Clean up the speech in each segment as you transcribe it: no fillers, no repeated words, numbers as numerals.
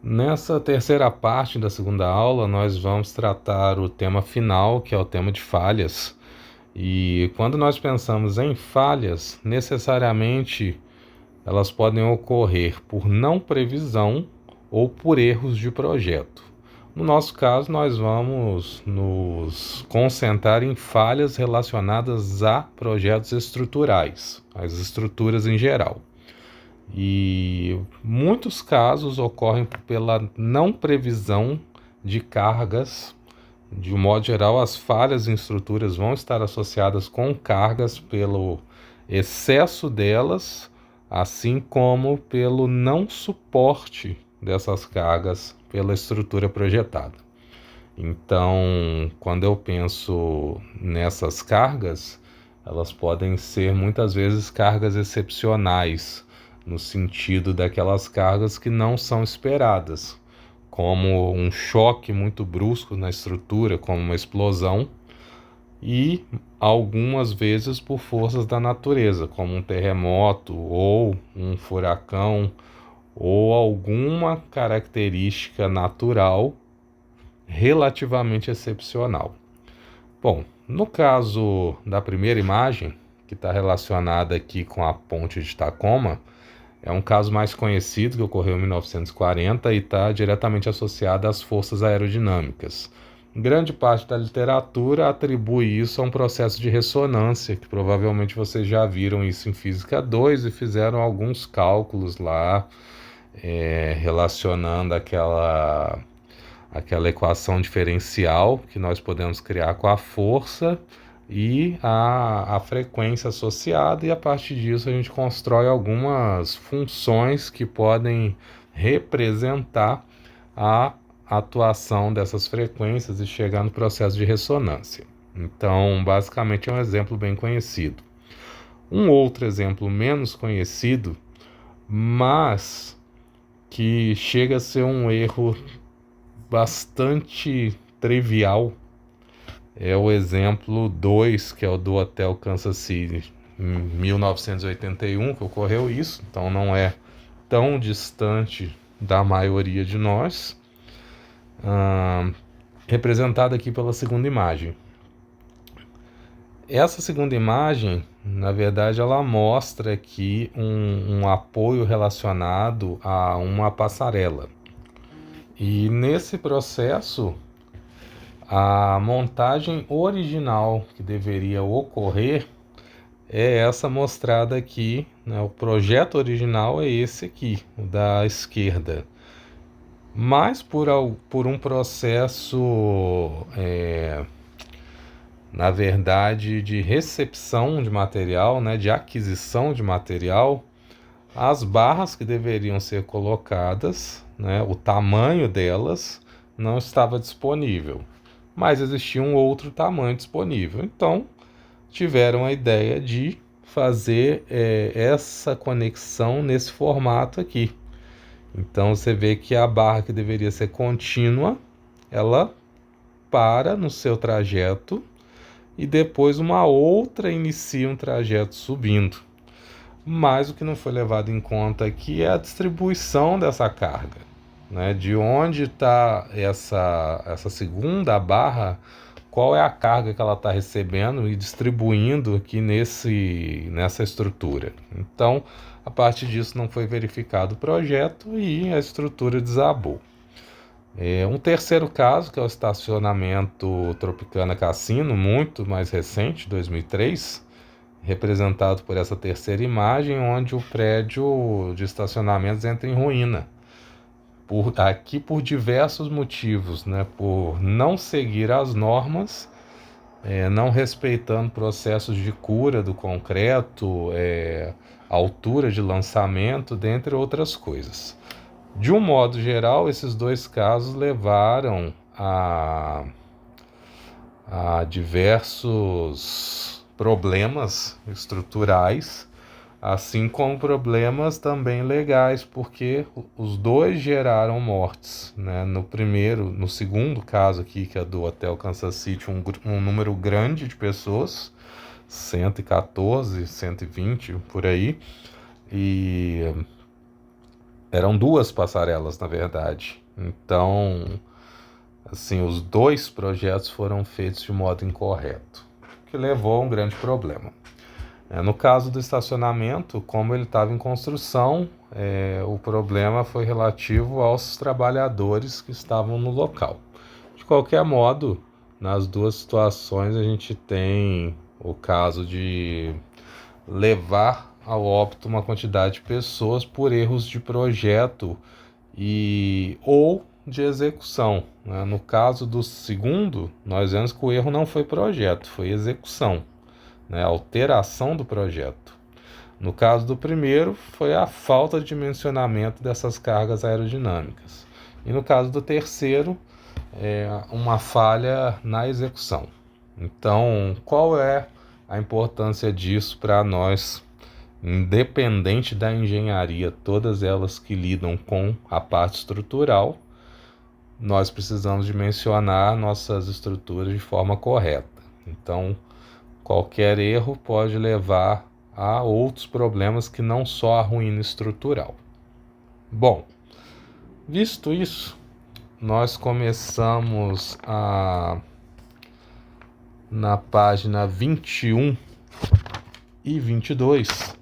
Nessa terceira parte da segunda aula, nós vamos tratar o tema final, que é o tema de falhas. E quando nós pensamos em falhas, necessariamente elas podem ocorrer por não previsão ou por erros de projeto. No nosso caso, nós vamos nos concentrar em falhas relacionadas a projetos estruturais, as estruturas em geral. E muitos casos ocorrem pela não previsão de cargas. De um modo geral, as falhas em estruturas vão estar associadas com cargas pelo excesso delas, assim como pelo não suporte dessas cargas pela estrutura projetada. Então, quando eu penso nessas cargas, elas podem ser muitas vezes cargas excepcionais, no sentido daquelas cargas que não são esperadas, como um choque muito brusco na estrutura, como uma explosão, e algumas vezes por forças da natureza, como um terremoto ou um furacão ou alguma característica natural relativamente excepcional. Bom, no caso da primeira imagem, que está relacionada aqui com a ponte de Tacoma, é um caso mais conhecido que ocorreu em 1940 e está diretamente associado às forças aerodinâmicas. Grande parte da literatura atribui isso a um processo de ressonância, que provavelmente vocês já viram isso em Física 2 e fizeram alguns cálculos lá, relacionando aquela equação diferencial que nós podemos criar com a força e a frequência associada, e a partir disso a gente constrói algumas funções que podem representar a atuação dessas frequências e chegar no processo de ressonância. Então, basicamente é um exemplo bem conhecido. Um outro exemplo menos conhecido, mas que chega a ser um erro bastante trivial, é o exemplo 2, que é o do Hotel Kansas City, em 1981, que ocorreu isso, então não é tão distante da maioria de nós, representado aqui pela segunda imagem. Essa segunda imagem, na verdade, ela mostra aqui um apoio relacionado a uma passarela. E nesse processo, a montagem original que deveria ocorrer é essa mostrada aqui, né? O projeto original é esse aqui, o da esquerda. Mas por um processo, na verdade, de recepção de material, né? De aquisição de material, as barras que deveriam ser colocadas, né? O tamanho delas não estava disponível, mas existia um outro tamanho disponível. Então, tiveram a ideia de fazer essa conexão nesse formato aqui. Então, você vê que a barra que deveria ser contínua, ela para no seu trajeto e depois uma outra inicia um trajeto subindo. Mas o que não foi levado em conta aqui é a distribuição dessa carga, né? De onde está essa segunda barra, qual é a carga que ela está recebendo e distribuindo aqui nessa estrutura. Então, a partir disso não foi verificado o projeto e a estrutura desabou. Um terceiro caso, que é o estacionamento Tropicana Cassino, muito mais recente, 2003, representado por essa terceira imagem, onde o prédio de estacionamentos entra em ruína. Aqui por diversos motivos, né? Por não seguir as normas, não respeitando processos de cura do concreto, altura de lançamento, dentre outras coisas. De um modo geral, esses dois casos levaram a diversos problemas estruturais, assim como problemas também legais, porque os dois geraram mortes, né? No segundo caso aqui, que é do Hotel Kansas City, um número grande de pessoas, 114, 120, por aí, e Eram duas passarelas, na verdade. Então, assim, os dois projetos foram feitos de modo incorreto, o que levou a um grande problema. No caso do estacionamento, como ele estava em construção, o problema foi relativo aos trabalhadores que estavam no local. De qualquer modo, nas duas situações a gente tem o caso de levar ao óbito uma quantidade de pessoas por erros de projeto ou de execução. No caso do segundo, nós vemos que o erro não foi projeto, foi execução, alteração do projeto. No caso do primeiro, foi a falta de dimensionamento dessas cargas aerodinâmicas. E no caso do terceiro, uma falha na execução. Então, qual é a importância disso para nós, independente da engenharia, todas elas que lidam com a parte estrutural, nós precisamos dimensionar nossas estruturas de forma correta. Então, qualquer erro pode levar a outros problemas que não só a ruína estrutural. Bom, visto isso, nós começamos na página 21 e 22.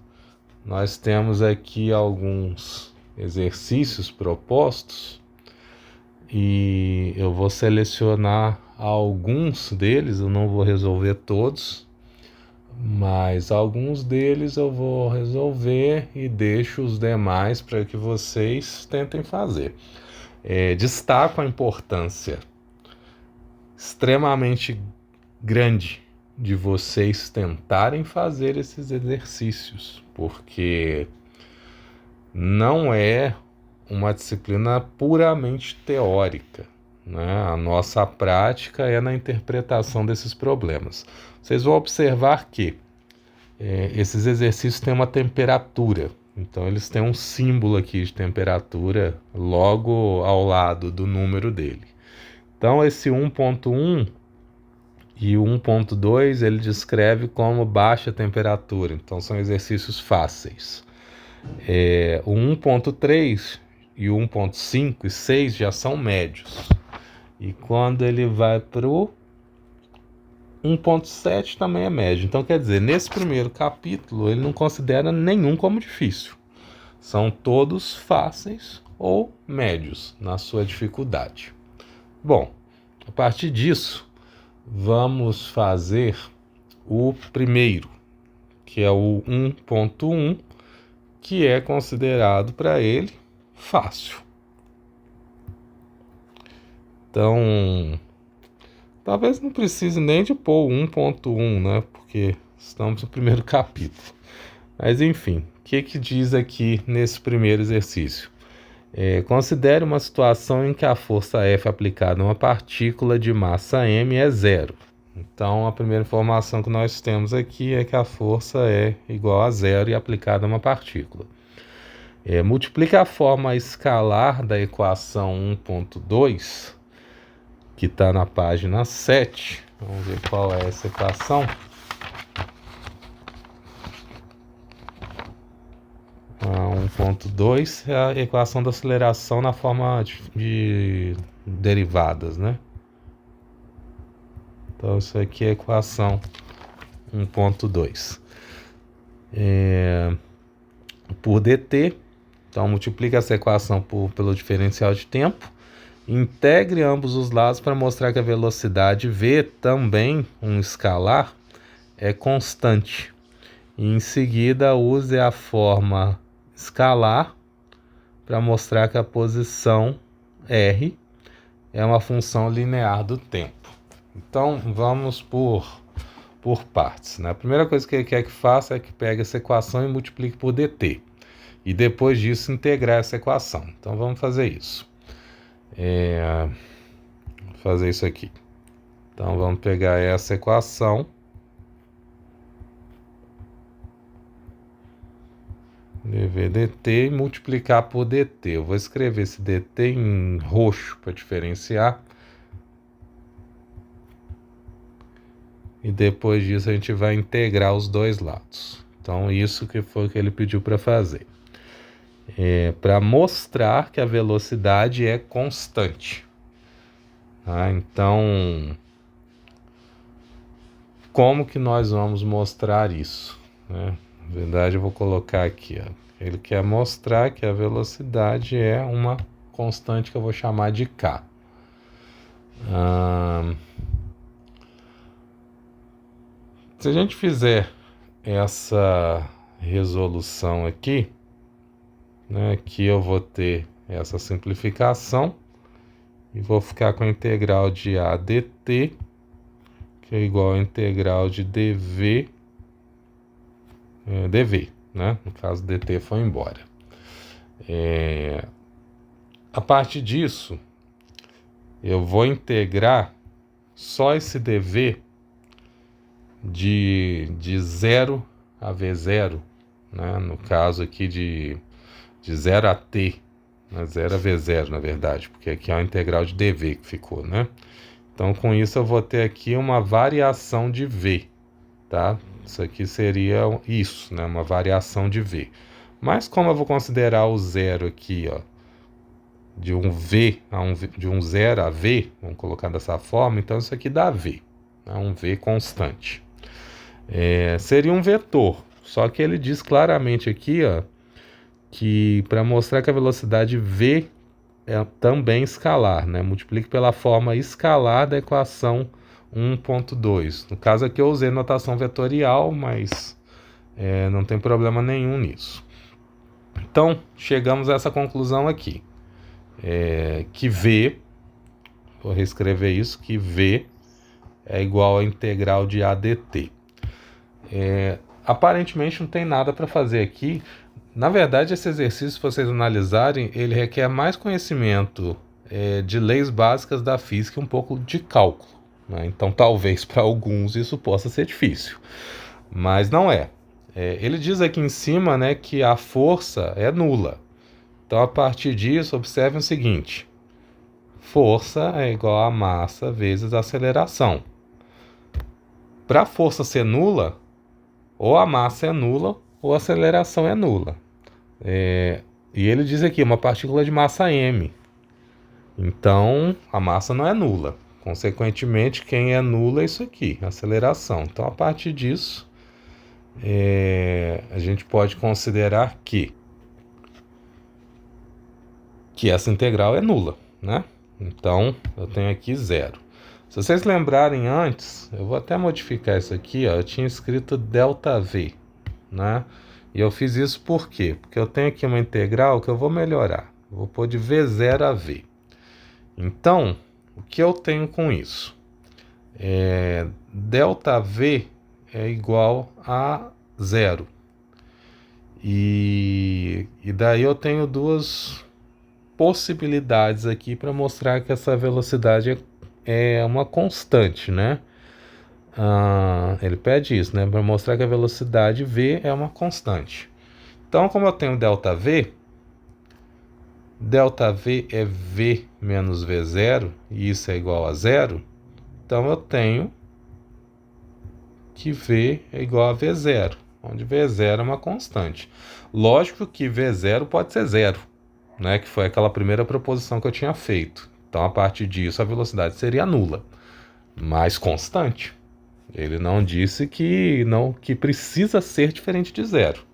Nós temos aqui alguns exercícios propostos e eu vou selecionar alguns deles, eu não vou resolver todos, mas alguns deles eu vou resolver e deixo os demais para que vocês tentem fazer. Destaco a importância extremamente grande de vocês tentarem fazer esses exercícios, porque não é uma disciplina puramente teórica, né? A nossa prática é na interpretação desses problemas. Vocês vão observar que esses exercícios têm uma temperatura, então eles têm um símbolo aqui de temperatura logo ao lado do número dele. Então esse 1.1 e o 1.2 ele descreve como baixa temperatura, então são exercícios fáceis. O 1.3 e o 1.5 e 6 já são médios. E quando ele vai para o 1.7 também é médio. Então quer dizer, nesse primeiro capítulo ele não considera nenhum como difícil. São todos fáceis ou médios na sua dificuldade. Bom, a partir disso, vamos fazer o primeiro, que é o 1.1, que é considerado para ele fácil. Então, talvez não precise nem de pôr o 1.1, né? Porque estamos no primeiro capítulo. Mas enfim, o que diz aqui nesse primeiro exercício? Considere uma situação em que a força F aplicada a uma partícula de massa m é zero. Então, a primeira informação que nós temos aqui é que a força é igual a zero e aplicada a uma partícula. Multiplique a forma escalar da equação 1.2, que está na página 7. Vamos ver qual é essa equação. A 1.2 é a equação da aceleração na forma de derivadas, né? Então, isso aqui é a equação 1.2. Por dt, então multiplica essa equação pelo diferencial de tempo, integre ambos os lados para mostrar que a velocidade v, também um escalar, é constante. E em seguida use a forma escalar para mostrar que a posição r é uma função linear do tempo. Então vamos por partes, né? A primeira coisa que ele quer que faça é que pegue essa equação e multiplique por dt. E depois disso integrar essa equação. Então vamos fazer isso. Fazer isso aqui. Então vamos pegar essa equação. dv dt e multiplicar por dt. Eu vou escrever esse dt em roxo para diferenciar. E depois disso a gente vai integrar os dois lados. Então isso que foi o que ele pediu para fazer. para mostrar que a velocidade é constante. Tá? Então, como que nós vamos mostrar isso? Né? Na verdade, eu vou colocar aqui. Ó. Ele quer mostrar que a velocidade é uma constante que eu vou chamar de K. Se a gente fizer essa resolução aqui, né, aqui eu vou ter essa simplificação e vou ficar com a integral de A dt, que é igual a integral de dv, dv, né? No caso, dt foi embora. A partir disso, eu vou integrar só esse dv de 0 a v0, né? No caso aqui de 0 a t, né? 0 a v0, na verdade, porque aqui é a integral de dv que ficou, né? Então, com isso, eu vou ter aqui uma variação de v, tá? Isso aqui seria isso, né? Uma variação de v. Mas como eu vou considerar o zero aqui, ó, de um v a de um zero a v, vamos colocar dessa forma, então isso aqui dá v, né? Um v constante. Seria um vetor, só que ele diz claramente aqui, ó, que para mostrar que a velocidade v é também escalar, né? Multiplique pela forma escalar da equação 1.2. No caso aqui eu usei notação vetorial, mas não tem problema nenhum nisso. Então, chegamos a essa conclusão aqui. Que V, vou reescrever isso, que V é igual a integral de ADT. Aparentemente não tem nada para fazer aqui. Na verdade, esse exercício, se vocês analisarem, ele requer mais conhecimento de leis básicas da física e um pouco de cálculo, né? Então, talvez para alguns isso possa ser difícil, mas não é. Ele diz aqui em cima, né, que a força é nula. Então, a partir disso, observem o seguinte: força é igual a massa vezes a aceleração. Para a força ser nula, ou a massa é nula ou a aceleração é nula. E ele diz aqui, uma partícula de massa m. Então, a massa não é nula. Consequentemente, quem é nula é isso aqui, a aceleração. Então, a partir disso, a gente pode considerar que essa integral é nula, né? Então, eu tenho aqui zero. Se vocês lembrarem antes, eu vou até modificar isso aqui, ó, eu tinha escrito ΔV, né? E eu fiz isso por quê? Porque eu tenho aqui uma integral que eu vou melhorar. Eu vou pôr de V0 a V. Então, o que eu tenho com isso? ΔV é igual a zero. E daí eu tenho duas possibilidades aqui para mostrar que essa velocidade é uma constante, né? Ele pede isso, né? Para mostrar que a velocidade v é uma constante. Então, como eu tenho ΔV é v menos v0, e isso é igual a zero, então eu tenho que v é igual a v0, onde v0 é uma constante. Lógico que v0 pode ser zero, né? Que foi aquela primeira proposição que eu tinha feito. Então, a partir disso, a velocidade seria nula, mas constante. Ele não disse que precisa ser diferente de zero,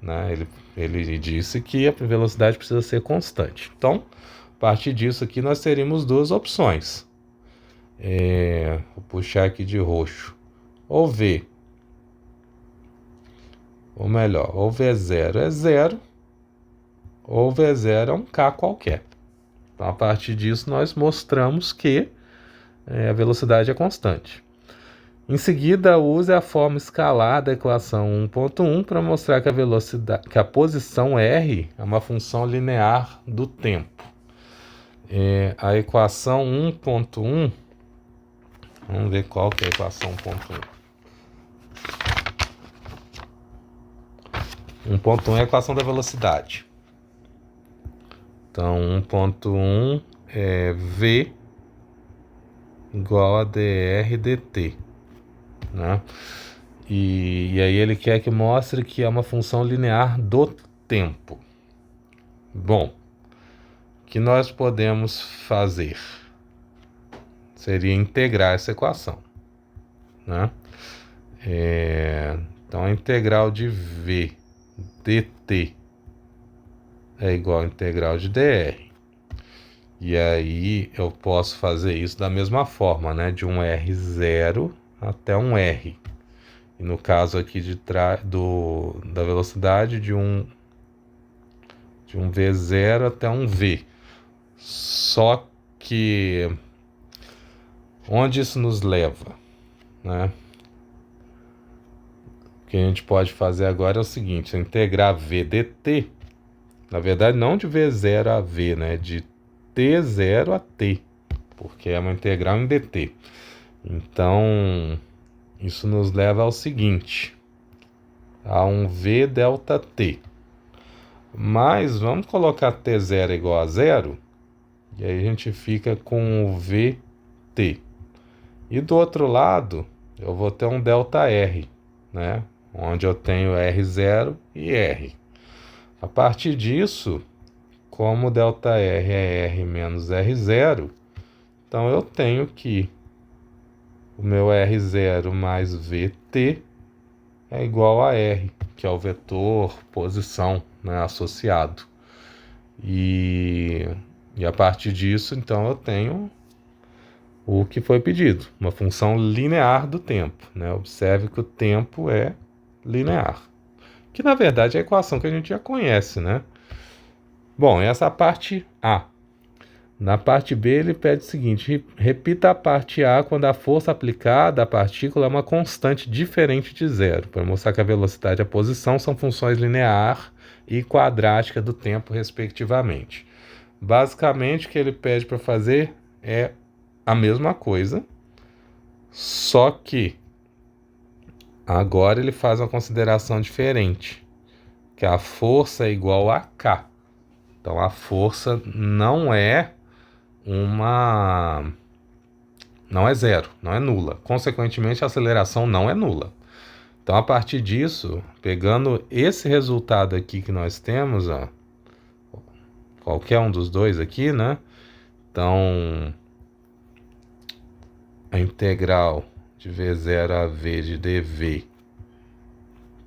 né? Ele disse que a velocidade precisa ser constante. Então, a partir disso aqui, nós teríamos duas opções. Vou puxar aqui de roxo. Ou V, ou melhor, ou V0 é zero, ou V0 é um K qualquer. Então, a partir disso, nós mostramos que a velocidade é constante. Em seguida, use a forma escalar da equação 1.1 para mostrar que a posição R é uma função linear do tempo. A equação 1.1, vamos ver qual que é a equação 1.1. 1.1 é a equação da velocidade. Então, 1.1 é V igual a dr dt, né? E aí ele quer que mostre que é uma função linear do tempo. Bom, o que nós podemos fazer? Seria integrar essa equação, né? Então, a integral de v dt é igual a integral de dr. E aí eu posso fazer isso da mesma forma, né? De um R0 até um R. E no caso aqui da velocidade de um V0 até um V. Só que onde isso nos leva, né? O que a gente pode fazer agora é o seguinte: integrar v dt, na verdade não de V0 a V, né? De T0 a T, porque é uma integral em dt. Então, isso nos leva ao seguinte, a um V delta T. Mas vamos colocar T0 igual a zero, e aí a gente fica com o VT. E do outro lado, eu vou ter um delta R, né? Onde eu tenho R0 e R. A partir disso, como delta R é R menos R0, então eu tenho que o meu R0 mais VT é igual a R, que é o vetor posição, né, associado. E a partir disso, então, eu tenho o que foi pedido, uma função linear do tempo, né? Observe que o tempo é linear, que na verdade é a equação que a gente já conhece, né? Bom, essa é a parte A. Na parte B, ele pede o seguinte: repita a parte A quando a força aplicada à partícula é uma constante diferente de zero, para mostrar que a velocidade e a posição são funções linear e quadrática do tempo, respectivamente. Basicamente, o que ele pede para fazer é a mesma coisa, só que agora ele faz uma consideração diferente, que a força é igual a K. Então, a força não é zero, não é nula. Consequentemente, a aceleração não é nula. Então, a partir disso, pegando esse resultado aqui que nós temos, ó, qualquer um dos dois aqui, né? Então, a integral de V0 a V de dV,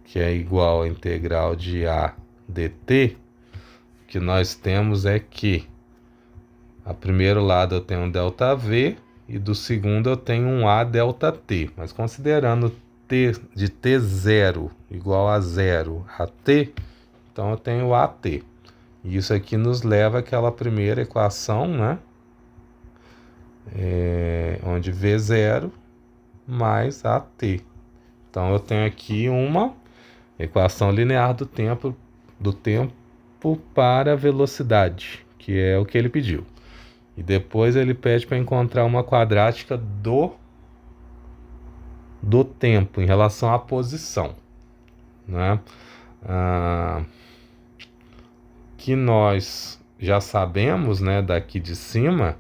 que é igual à integral de A dt, que nós temos é que a primeiro lado eu tenho um ΔV e do segundo eu tenho um A ΔT. Mas considerando T de T0 igual a 0 a T, então eu tenho AT. E isso aqui nos leva àquela primeira equação, né? Onde V0 mais AT. Então eu tenho aqui uma equação linear do tempo para a velocidade, que é o que ele pediu. E depois ele pede para encontrar uma quadrática do tempo em relação à posição, né? Que nós já sabemos, né, daqui de cima,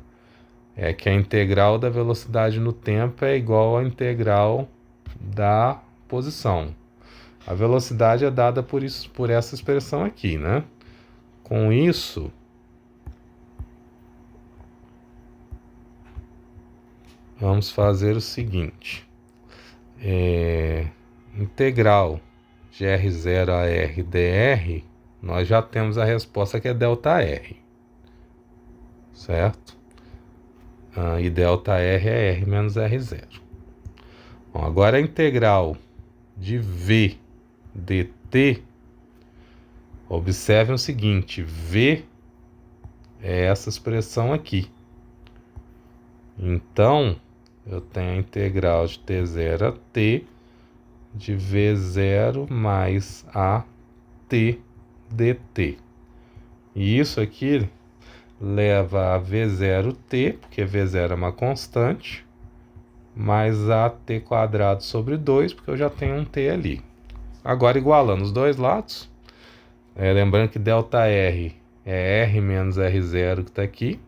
é que a integral da velocidade no tempo é igual à integral da posição. A velocidade é dada por essa expressão aqui, né? Com isso, vamos fazer o seguinte: integral de R0 a R dr, nós já temos a resposta que é ΔR, certo? E ΔR é R menos R0. Bom, agora a integral de V dt, observem o seguinte: V é essa expressão aqui. Então, eu tenho a integral de T0 a T de V0 mais a T dt. E isso aqui leva a V0t, porque V0 é uma constante, mais a t quadrado sobre 2, porque eu já tenho um t ali. Agora, igualando os dois lados, lembrando que ΔR é R menos R0 que está aqui.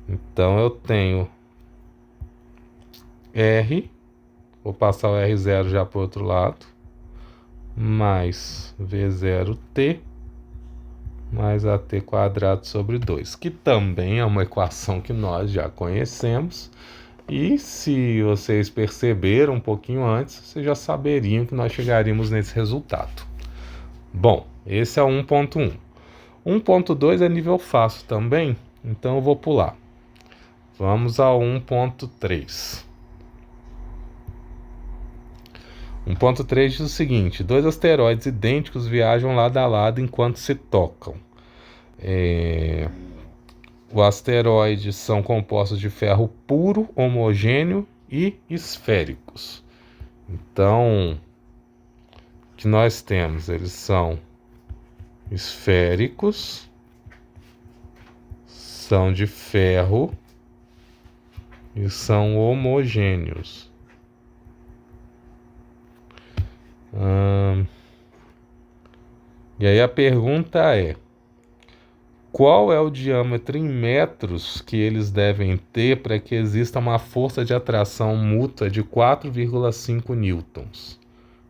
Então, eu tenho R, vou passar o R0 já para o outro lado, mais V0t mais AT quadrado sobre 2, que também é uma equação que nós já conhecemos. E se vocês perceberam um pouquinho antes, vocês já saberiam que nós chegaríamos nesse resultado. Bom, esse é o 1.1. 1.2 é nível fácil também, então eu vou pular. Vamos ao 1.3. 1.3 diz o seguinte: dois asteroides idênticos viajam lado a lado enquanto se tocam. Os asteroides são compostos de ferro puro, homogêneo e esféricos. Então, o que nós temos? Eles são esféricos, são de ferro e são homogêneos. E aí a pergunta é: qual é o diâmetro em metros que eles devem ter para que exista uma força de atração mútua de 4,5 newtons?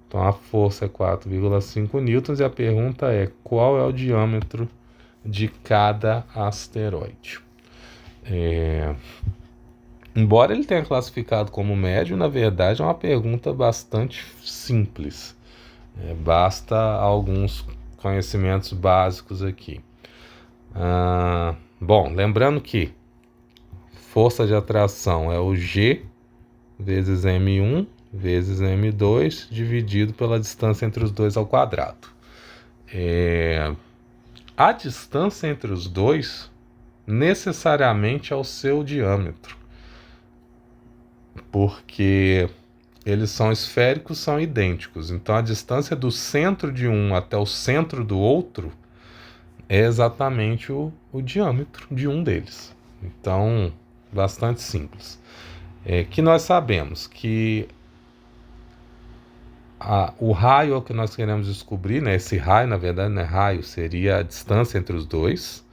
Então a força é 4,5 newtons e a pergunta é: qual é o diâmetro de cada asteroide? Embora ele tenha classificado como médio, na verdade é uma pergunta bastante simples. Basta alguns conhecimentos básicos aqui. Bom, lembrando que força de atração é o G vezes M1 vezes M2 dividido pela distância entre os dois ao quadrado. A distância entre os dois necessariamente é o seu diâmetro, porque eles são esféricos, são idênticos. Então a distância do centro de um até o centro do outro é exatamente o diâmetro de um deles. Então, bastante simples. Que nós sabemos que o raio é o que nós queremos descobrir, né? Esse raio, na verdade, não é raio, seria a distância entre os dois.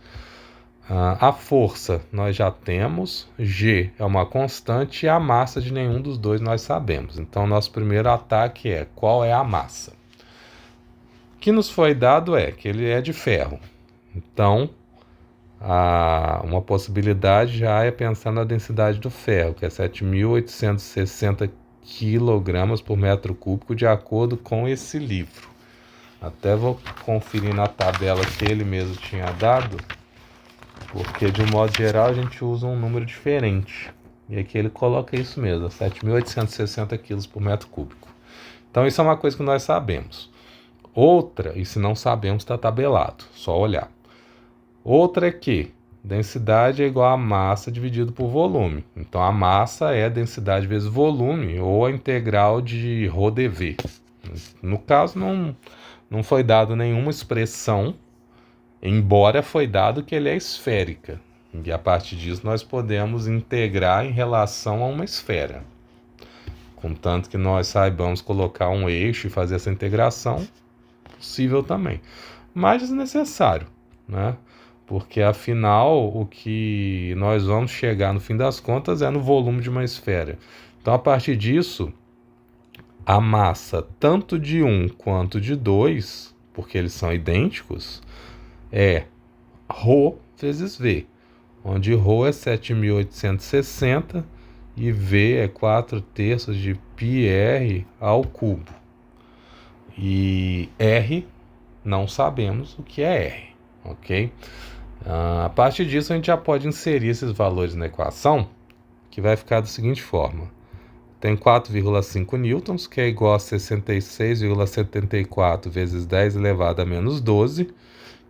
A força nós já temos, G é uma constante e a massa de nenhum dos dois nós sabemos. Então, nosso primeiro ataque é: qual é a massa? O que nos foi dado é que ele é de ferro. Então, uma possibilidade já é pensar na densidade do ferro, que é 7.860 kg por metro cúbico, de acordo com esse livro. Até vou conferir na tabela que ele mesmo tinha dado, porque de um modo geral a gente usa um número diferente. E aqui ele coloca isso mesmo, 7.860 kg por metro cúbico. Então isso é uma coisa que nós sabemos. Outra, e se não sabemos, está tabelado, só olhar. Outra é que densidade é igual a massa dividido por volume. Então a massa é a densidade vezes volume, ou a integral de ρdV. No caso não foi dado nenhuma expressão, embora foi dado que ele é esférica. E a partir disso nós podemos integrar em relação a uma esfera. Contanto que nós saibamos colocar um eixo e fazer essa integração, possível também. Mas desnecessário, né? Porque afinal o que nós vamos chegar no fim das contas é no volume de uma esfera. Então a partir disso, a massa tanto de um quanto de dois, porque eles são idênticos, é ρ vezes V, onde ρ é 7.860 e V é 4/3 de πr ao cubo. E R, não sabemos o que é R, ok? A partir disso a gente já pode inserir esses valores na equação, que vai ficar da seguinte forma: tem 4,5 newtons, que é igual a 66,74 vezes 10 elevado a menos 12,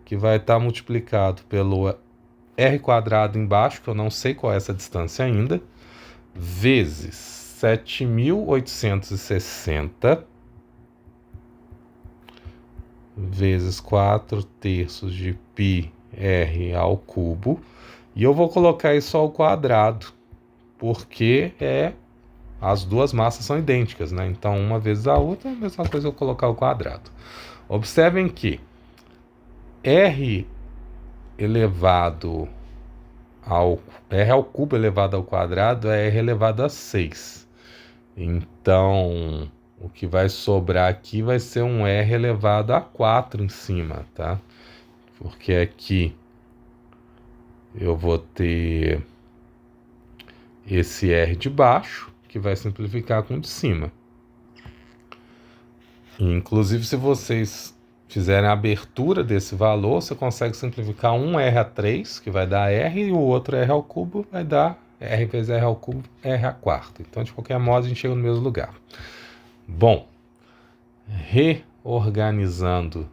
que vai estar multiplicado pelo r quadrado embaixo, que eu não sei qual é essa distância ainda, vezes 7.860 vezes 4/3 de πr ao cubo, e eu vou colocar isso ao quadrado, porque as duas massas são idênticas, né? Então uma vezes a outra é a mesma coisa eu colocar ao quadrado. Observem que r ao cubo elevado ao quadrado é r elevado a 6. Então o que vai sobrar aqui vai ser um r elevado a 4 em cima, tá? porque aqui eu vou ter esse R de baixo, que vai simplificar com o de cima. E, inclusive, se vocês fizerem a abertura desse valor, você consegue simplificar um R a 3, que vai dar R, e o outro R ao cubo vai dar R vezes R ao cubo, R a quarto. Então, de qualquer modo, a gente chega no mesmo lugar. Bom, reorganizando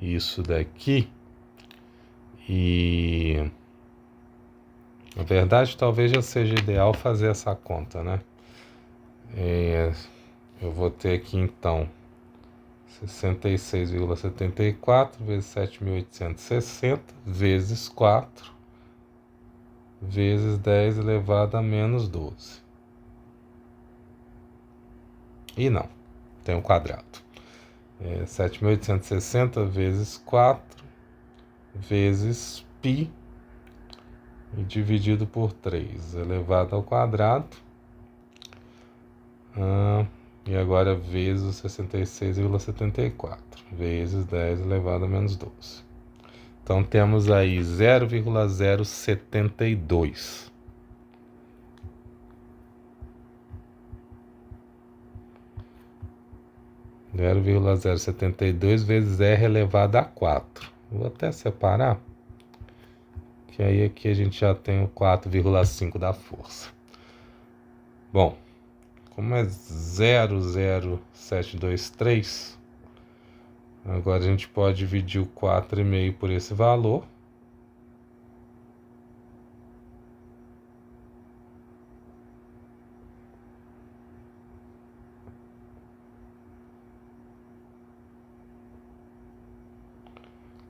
isso daqui, e na verdade talvez já seja ideal fazer essa conta, né? Eu vou ter aqui então 66,74 vezes 7.860 vezes 4 vezes 10 elevado a menos 12. E não, tem um quadrado. 7.860 vezes 4 vezes π e dividido por 3 elevado ao quadrado. E agora vezes 66,74 vezes 10 elevado a menos 12. Então temos aí 0,072. 0,072 vezes R elevado a 4. Vou até separar, que aí aqui a gente já tem o 4,5 da força. Bom, como é 0,0723, agora a gente pode dividir o 4,5 por esse valor.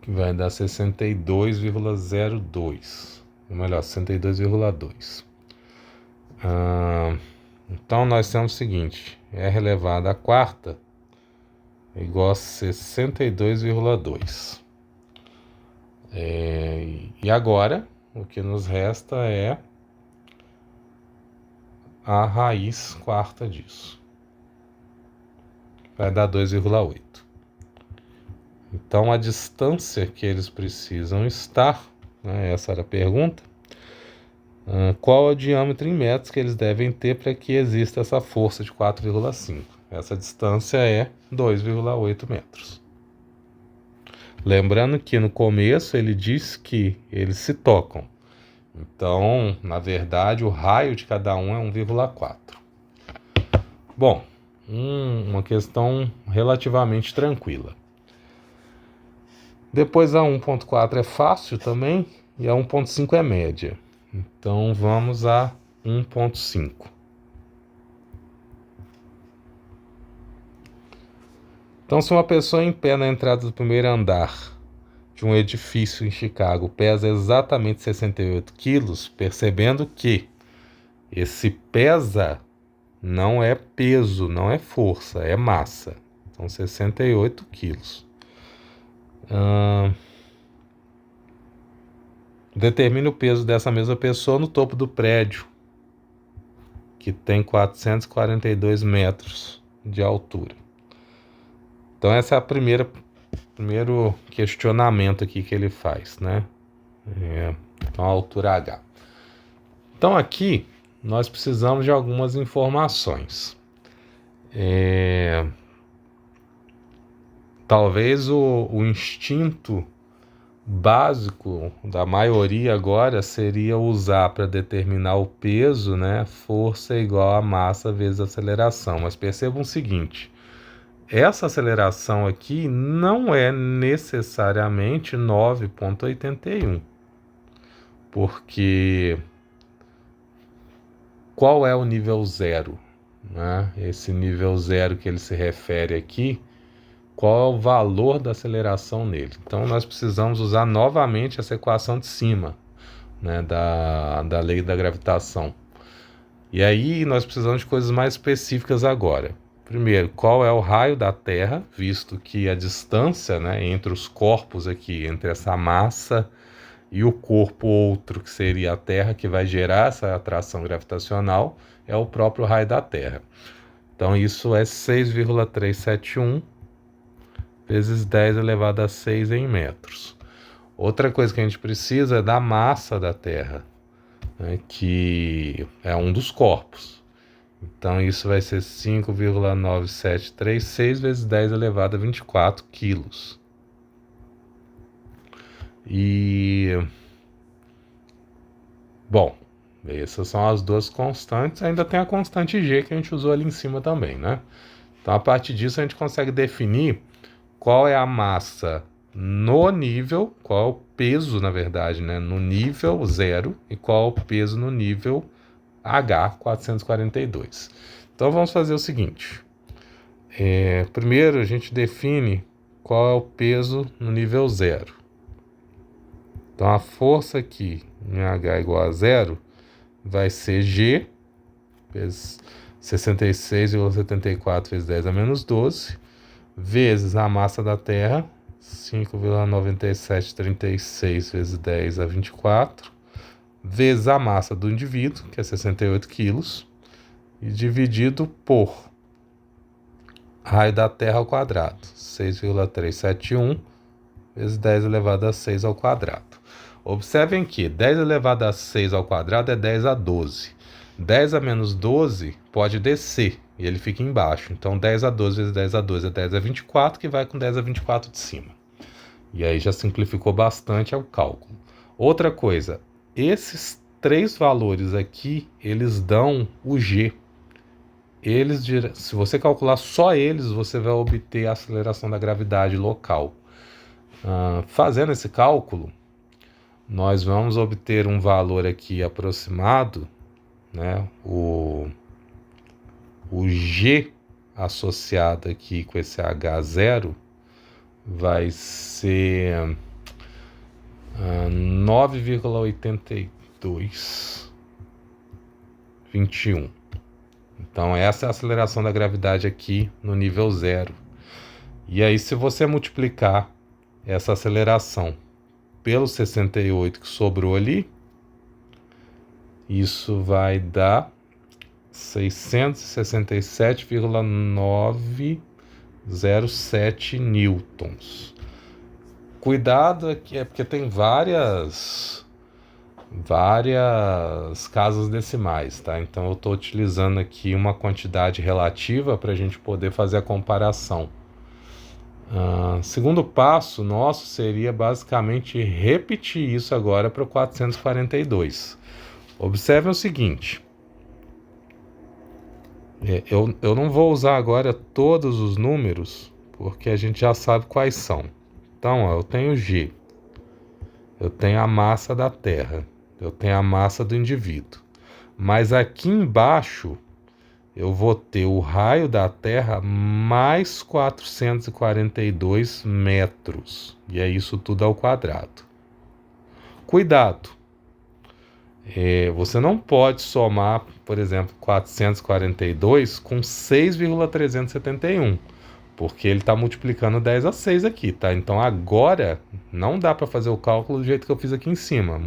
Que vai dar 62,02. Ou melhor, 62,2. Então nós temos o seguinte: R elevado à quarta é igual a 62,2. E agora o que nos resta é a raiz quarta disso. Vai dar 2,8. Então a distância que eles precisam estar, né, essa era a pergunta, qual é o diâmetro em metros que eles devem ter para que exista essa força de 4,5? Essa distância é 2,8 metros. Lembrando que no começo ele disse que eles se tocam. Então, na verdade, o raio de cada um é 1,4. Bom, uma questão relativamente tranquila. Depois a 1,4 é fácil também e a 1,5 é média. Então vamos a 1,5. Então, se uma pessoa em pé na entrada do primeiro andar de um edifício em Chicago pesa exatamente 68 quilos, percebendo que esse pesa não é peso, não é força, é massa. Então 68 quilos. Determine o peso dessa mesma pessoa no topo do prédio, que tem 442 metros de altura. Então essa é a primeiro questionamento aqui que ele faz, né? Então a altura H. Então aqui nós precisamos de algumas informações. Talvez o instinto básico da maioria agora seria usar para determinar o peso, né? Força é igual a massa vezes aceleração. Mas percebam o seguinte: essa aceleração aqui não é necessariamente 9,81. Porque qual é o nível zero, né? Esse nível zero que ele se refere aqui, qual é o valor da aceleração nele? Então nós precisamos usar novamente essa equação de cima, né, da lei da gravitação. E aí nós precisamos de coisas mais específicas agora. Primeiro, qual é o raio da Terra, visto que a distância, né, entre os corpos aqui, entre essa massa e o corpo outro, que seria a Terra, que vai gerar essa atração gravitacional, é o próprio raio da Terra. Então isso é 6,371 vezes 10 elevado a 6 em metros. Outra coisa que a gente precisa é da massa da Terra, né, que é um dos corpos. Então isso vai ser 5,9736 vezes 10 elevado a 24 quilos. E, bom, essas são as duas constantes. Ainda tem a constante G que a gente usou ali em cima também, né? Então, a partir disso, a gente consegue definir qual é a massa no nível, qual é o peso, na verdade, né, no nível 0 e qual é o peso no nível H442. Então, vamos fazer o seguinte. Primeiro, a gente define qual é o peso no nível 0. Então, a força aqui em H igual a 0 vai ser G, vezes 66,74 vezes 10 a menos 12, vezes a massa da Terra, 5,9736 vezes 10 a 24, vezes a massa do indivíduo, que é 68 quilos, e dividido por raio da Terra ao quadrado, 6,371 vezes 10 elevado a 6 ao quadrado. Observem que 10 elevado a 6 ao quadrado é 10 a 12. 10 a menos 12 pode descer e ele fica embaixo. Então 10 a 12 vezes 10 a 12 é 10 a 24, que vai com 10 a 24 de cima. E aí já simplificou bastante o cálculo. Outra coisa, esses três valores aqui, eles dão o G. Se você calcular só eles, você vai obter a aceleração da gravidade local. Fazendo esse cálculo, nós vamos obter um valor aqui aproximado, né? O G associado aqui com esse H0 vai ser 9,8221. Então essa é a aceleração da gravidade aqui no nível 0. E aí, se você multiplicar essa aceleração pelo 68 que sobrou ali, isso vai dar 667,907 newtons. Cuidado aqui, porque tem várias casas decimais, tá? Então eu estou utilizando aqui uma quantidade relativa para a gente poder fazer a comparação. Segundo passo nosso seria basicamente repetir isso agora para o 442. Observem o seguinte. Eu não vou usar agora todos os números, porque a gente já sabe quais são. Então, eu tenho G, eu tenho a massa da Terra, eu tenho a massa do indivíduo. Mas aqui embaixo, eu vou ter o raio da Terra mais 442 metros. E é isso tudo ao quadrado. Cuidado! Você não pode somar, por exemplo, 442 com 6,371, porque ele está multiplicando 10 a 6 aqui, tá? Então agora não dá para fazer o cálculo do jeito que eu fiz aqui em cima,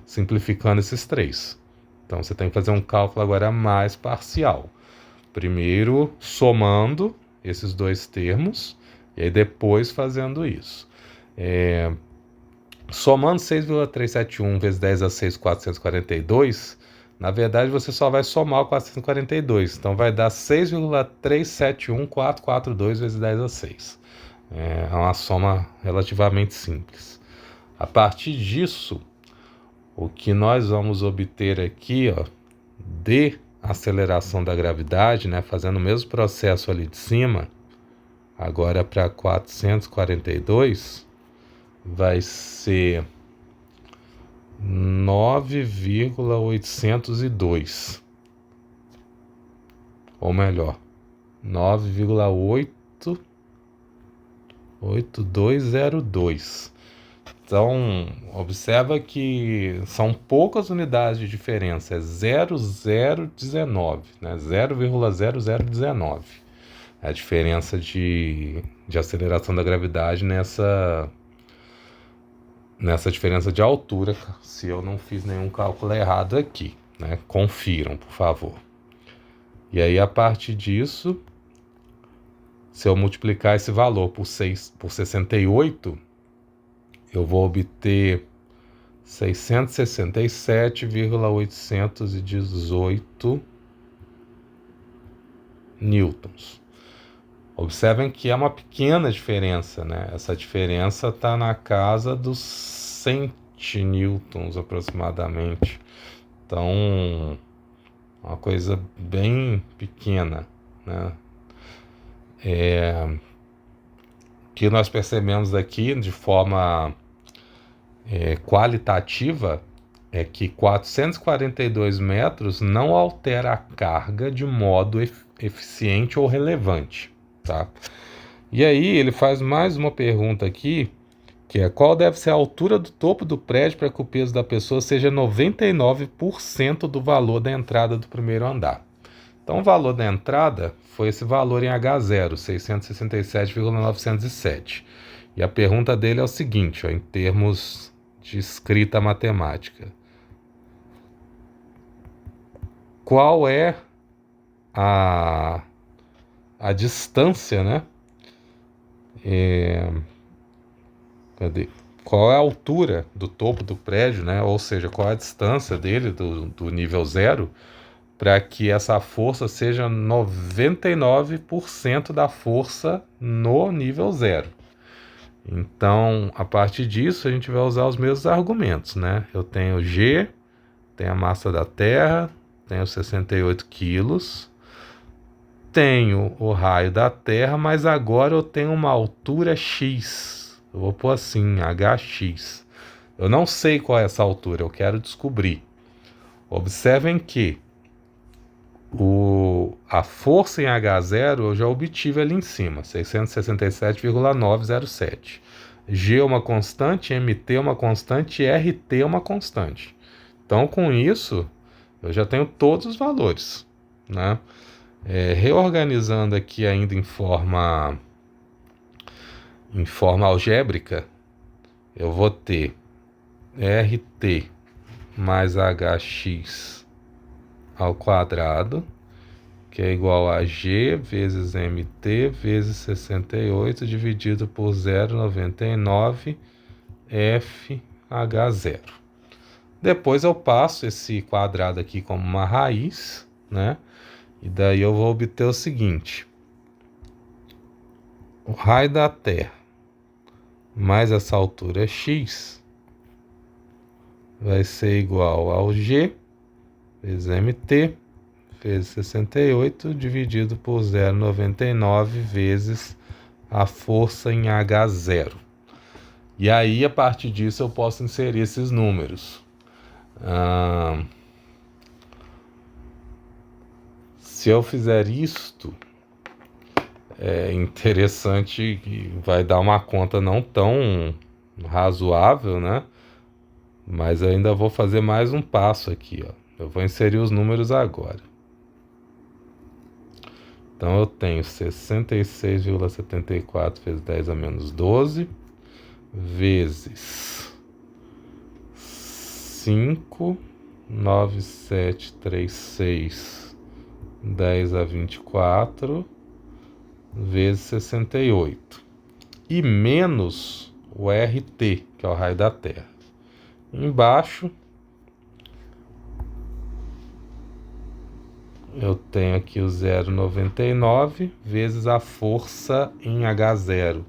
simplificando esses três. Então você tem que fazer um cálculo agora mais parcial. Primeiro somando esses dois termos e aí depois fazendo isso. Somando 6,371 vezes 10 a 6, 442, na verdade você só vai somar o 442. Então vai dar 6,371442 vezes 10 a 6. É uma soma relativamente simples. A partir disso, o que nós vamos obter aqui, de aceleração da gravidade, né, fazendo o mesmo processo ali de cima, agora para 442, vai ser 9,802. Ou melhor, 9,8202. Então, observa que são poucas unidades de diferença, é 0,019, né? 0,0019. É a diferença de aceleração da gravidade nessa diferença de altura, se eu não fiz nenhum cálculo errado aqui, né? Confiram, por favor. E aí, a partir disso, se eu multiplicar esse valor por 68, eu vou obter 667,818 newtons. Observem que é uma pequena diferença, né? Essa diferença está na casa dos 100 newtons aproximadamente. Então, uma coisa bem pequena, né? Que nós percebemos aqui de forma qualitativa é que 442 metros não altera a carga de modo eficiente ou relevante, tá? E aí ele faz mais uma pergunta aqui, que é: qual deve ser a altura do topo do prédio para que o peso da pessoa seja 99% do valor da entrada do primeiro andar? Então o valor da entrada foi esse valor em H0, 667,907. E a pergunta dele é o seguinte, ó, em termos de escrita matemática: qual é a distância, né? Cadê? Qual é a altura do topo do prédio, né? Ou seja, qual é a distância dele do nível zero, para que essa força seja 99% da força no nível zero. Então, a partir disso, a gente vai usar os mesmos argumentos, né? Eu tenho G, tenho a massa da Terra, tenho 68 quilos, tenho o raio da Terra, mas agora eu tenho uma altura X. Eu vou pôr assim, HX. Eu não sei qual é essa altura, eu quero descobrir. Observem que a força em H0 eu já obtive ali em cima, 667,907. G é uma constante, MT é uma constante e RT é uma constante. Então, com isso, eu já tenho todos os valores, né? Reorganizando aqui ainda em forma algébrica, eu vou ter RT mais HX ao quadrado, que é igual a G vezes MT vezes 68 dividido por 0,99 FH0. Depois eu passo esse quadrado aqui como uma raiz, né? E daí eu vou obter o seguinte: o raio da Terra mais essa altura x vai ser igual ao G vezes MT vezes 68 dividido por 0,99 vezes a força em H0. E aí, a partir disso, eu posso inserir esses números. Se eu fizer isto, é interessante que vai dar uma conta não tão razoável, né? Mas eu ainda vou fazer mais um passo aqui, ó. Eu vou inserir os números agora. Então eu tenho 66,74 vezes 10 a menos 12 vezes 5,9736 10 a 24 vezes 68 e menos o RT, que é o raio da Terra. Embaixo eu tenho aqui o 0,99 vezes a força em H0,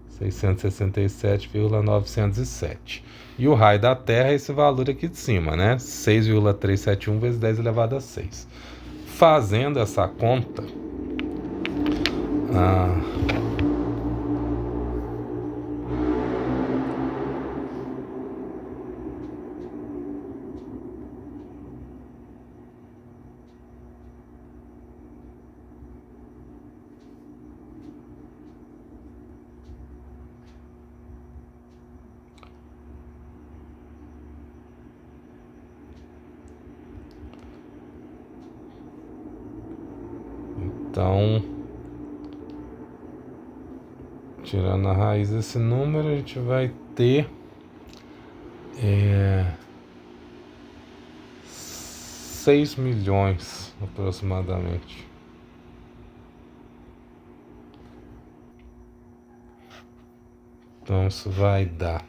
667,907. E o raio da Terra é esse valor aqui de cima, né? 6,371 vezes 10 elevado a 6. Fazendo essa conta, então, tirando a raiz desse número, a gente vai ter 6 milhões aproximadamente. Então isso vai dar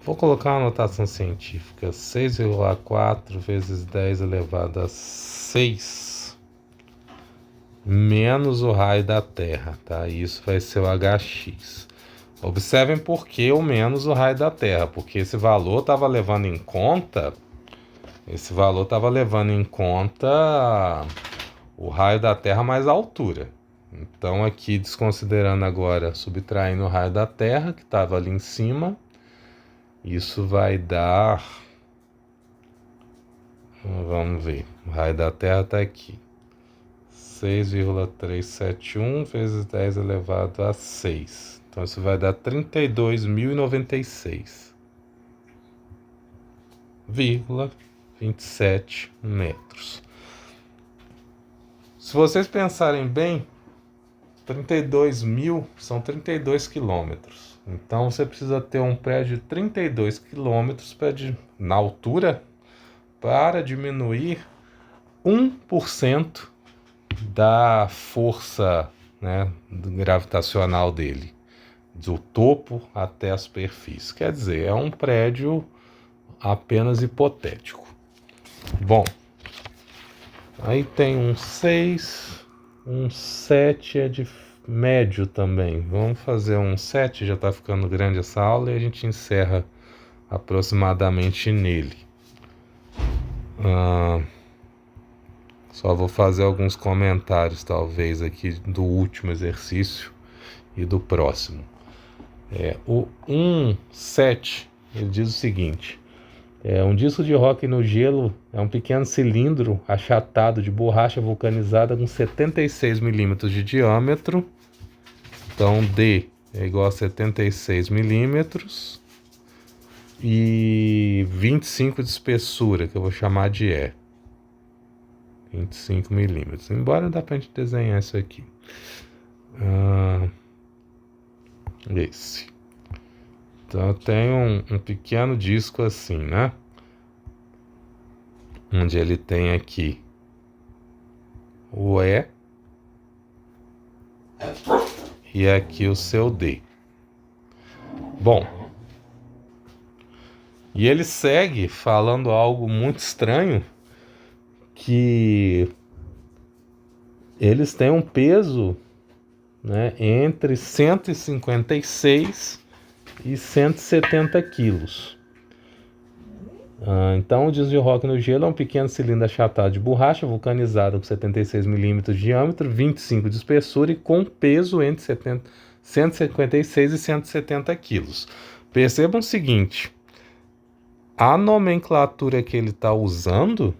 Vou colocar uma notação científica: 6,4 vezes 10 elevado a 6 menos o raio da Terra, tá? Isso vai ser o HX. Observem por que o menos o raio da Terra, porque esse valor estava levando em conta o raio da Terra mais a altura. Então aqui, desconsiderando agora, subtraindo o raio da Terra, que estava ali em cima, isso vai dar... Vamos ver, o raio da Terra está aqui. 6,371 vezes 10 elevado a 6. Então isso vai dar 32.096,27 metros. Se vocês pensarem bem, 32 mil são 32 quilômetros. Então você precisa ter um prédio de 32 quilômetros na altura para diminuir 1% da força, né, gravitacional dele, do topo até a superfície. Quer dizer, é um prédio apenas hipotético. Bom, aí tem um 6, um 7 é de médio também. Vamos fazer um 7, já está ficando grande essa aula, e a gente encerra aproximadamente nele. Só vou fazer alguns comentários, talvez, aqui do último exercício e do próximo. O 1,7, ele diz o seguinte: um disco de hóquei no gelo é um pequeno cilindro achatado de borracha vulcanizada com 76 milímetros de diâmetro. Então, D é igual a 76 milímetros e 25 de espessura, que eu vou chamar de E. 25 milímetros. Embora dá pra gente desenhar isso aqui. Esse. Então eu tenho um pequeno disco assim, né? Onde ele tem aqui o E e aqui o seu D. Bom, e ele segue falando algo muito estranho, que eles têm um peso, né, entre 156 e 170 quilos. Então o disco de hóquei no gelo é um pequeno cilindro achatado de borracha vulcanizado com 76 milímetros de diâmetro, 25 de espessura e com peso entre 156 e 170 quilos. Percebam o seguinte: a nomenclatura que ele está usando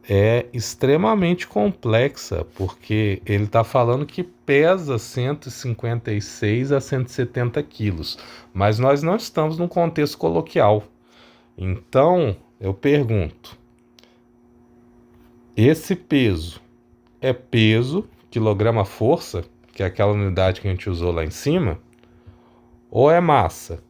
é extremamente complexa, porque ele está falando que pesa 156 a 170 quilos, mas nós não estamos num contexto coloquial. Então, eu pergunto: esse peso é peso, quilograma-força, que é aquela unidade que a gente usou lá em cima, ou é massa,